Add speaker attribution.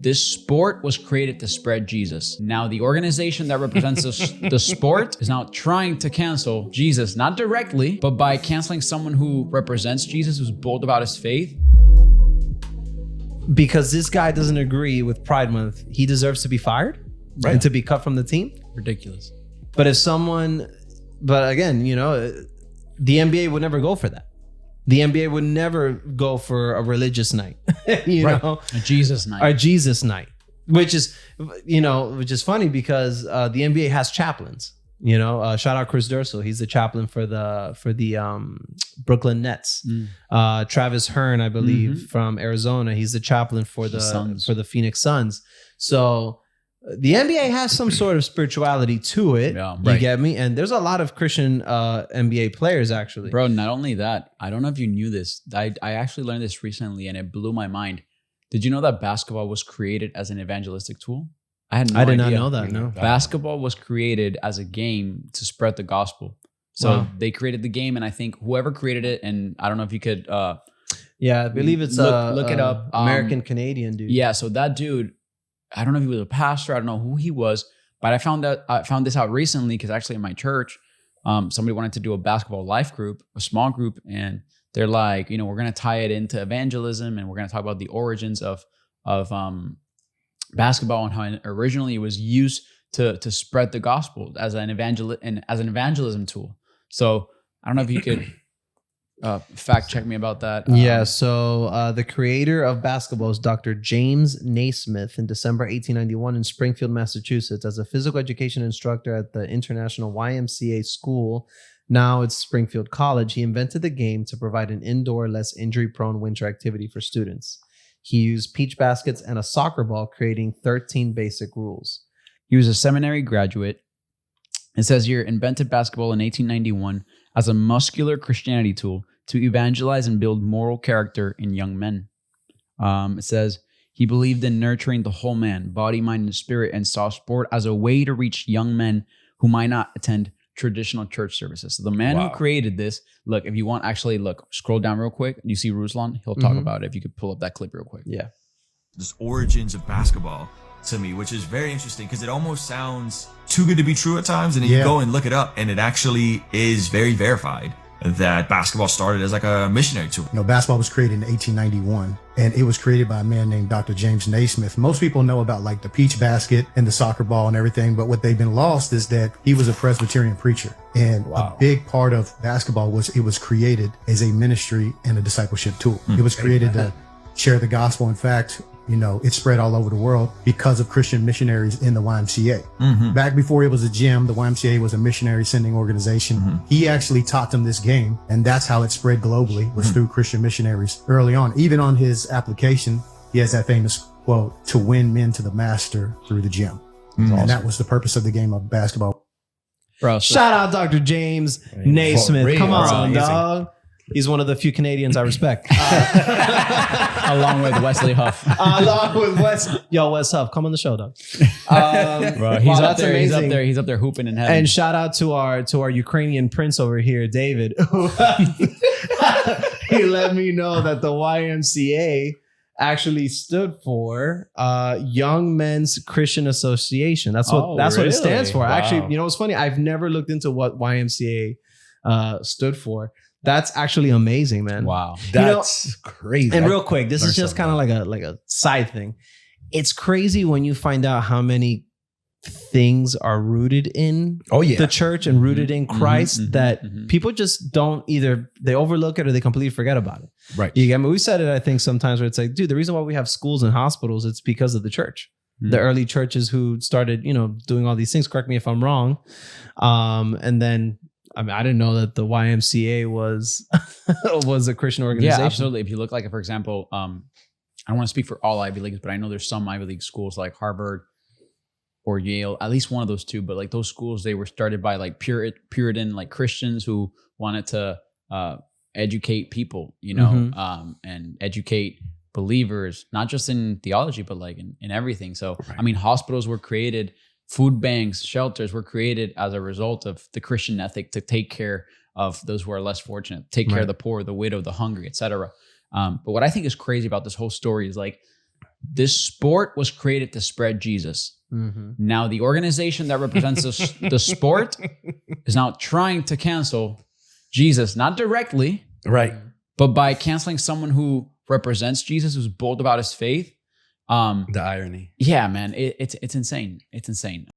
Speaker 1: This sport was created to spread Jesus. Now, the organization that represents the sport is now trying to cancel Jesus, not directly, but by canceling someone who represents Jesus, who's bold about his faith.
Speaker 2: Because this guy doesn't agree with Pride Month, he deserves to be fired and to be cut from the team?
Speaker 1: Ridiculous.
Speaker 2: But again, you know, the NBA would never go for that. The NBA would never go for a religious night, you know,
Speaker 1: a Jesus night,
Speaker 2: which is funny because the NBA has chaplains. You know, shout out Chris Durso. He's the chaplain for the Brooklyn Nets. Travis Hearn, I believe, from Arizona. He's the chaplain for the Phoenix Suns. So the NBA has some sort of spirituality to it. Yeah, right. You get me? And there's a lot of Christian NBA players, actually.
Speaker 1: Bro, not only that, I don't know if you knew this. I actually learned this recently and it blew my mind. Did you know that basketball was created as an evangelistic tool? I did not know that, no. Basketball was created as a game to spread the gospel. So they created the game, and I think whoever created it, and I don't know if you could...
Speaker 2: I believe it's
Speaker 1: look it up.
Speaker 2: American-Canadian dude.
Speaker 1: Yeah, so that dude... I don't know if he was a pastor. I don't know who he was, but I found this out recently because actually in my church, somebody wanted to do a basketball life group, a small group, and they're like, you know, we're going to tie it into evangelism and we're going to talk about the origins of basketball and how originally it was used to spread the gospel as an evangelism tool. So I don't know if you could fact check me about that.
Speaker 2: So the creator of basketball is Dr. James Naismith in December 1891 in Springfield, Massachusetts, as a physical education instructor at the International YMCA School. Now it's Springfield College. He invented the game to provide an indoor, less injury-prone winter activity for students. He used peach baskets and a soccer ball, creating 13 basic rules.
Speaker 1: He was a seminary graduate. It says here, invented basketball in 1891 as a muscular Christianity tool to evangelize and build moral character in young men. It says he believed in nurturing the whole man, body, mind, and spirit, and saw sport as a way to reach young men who might not attend traditional church services. So the man who created this, look, if you want, scroll down real quick. You see Ruslan? He'll talk about it. If you could pull up that clip real quick.
Speaker 2: Yeah.
Speaker 3: This origins of basketball to me, which is very interesting because it almost sounds too good to be true at times. And then you go and look it up and it actually is very verified that basketball started as like a missionary tool.
Speaker 4: You know, basketball was created in 1891 and it was created by a man named Dr. James Naismith. Most people know about like the peach basket and the soccer ball and everything, but what they've been lost is that he was a Presbyterian preacher. And a big part of basketball was it was created as a ministry and a discipleship tool. It was created to share the gospel. In fact, you know, it spread all over the world because of Christian missionaries in the YMCA. Back before it was a gym, the YMCA was a missionary sending organization. He actually taught them this game, and that's how it spread globally, was through Christian missionaries early on. Even on his application, he has that famous quote, to win men to the master through the gym. And that was the purpose of the game of basketball.
Speaker 2: Bro, shout out Dr. James Naismith. Come on, dog. He's one of the few Canadians I respect.
Speaker 1: Along with Wesley Huff.
Speaker 2: Wes Huff, come on the show, dog.
Speaker 1: Bro, he's up there. Amazing. He's up there hooping in heaven.
Speaker 2: And shout out to our Ukrainian prince over here, David. He let me know that the YMCA actually stood for Young Men's Christian Association. That's what it stands for. Wow. Actually, you know what's funny? I've never looked into what YMCA stood for. That's actually amazing, man.
Speaker 1: Wow.
Speaker 5: That's crazy.
Speaker 2: And real quick, this is just kind of like a side thing. It's crazy when you find out how many things are rooted in the church and rooted in Christ that people just don't they overlook it or they completely forget about it.
Speaker 5: Right.
Speaker 2: You get me? We said it, I think, sometimes where it's like, dude, the reason why we have schools and hospitals, it's because of the church. The early churches who started, doing all these things. Correct me if I'm wrong. And then, I mean, I didn't know that the YMCA was a Christian organization.
Speaker 1: Yeah, absolutely. If you look like, for example, I don't want to speak for all Ivy Leagues, but I know there's some Ivy League schools like Harvard or Yale, at least one of those two. But like those schools, they were started by like Puritan like Christians who wanted to educate people, and educate believers, not just in theology, but like in everything. So, right. I mean, hospitals were created. Food banks, shelters were created as a result of the Christian ethic to take care of those who are less fortunate, take care of the poor, the widow, the hungry, etc. But what I think is crazy about this whole story is like this sport was created to spread Jesus.
Speaker 2: Mm-hmm.
Speaker 1: Now the organization that represents the sport is now trying to cancel Jesus, not directly,
Speaker 5: Right.
Speaker 1: but by canceling someone who represents Jesus, who's bold about his faith.
Speaker 5: The irony.
Speaker 1: Yeah, man, it's insane. It's insane.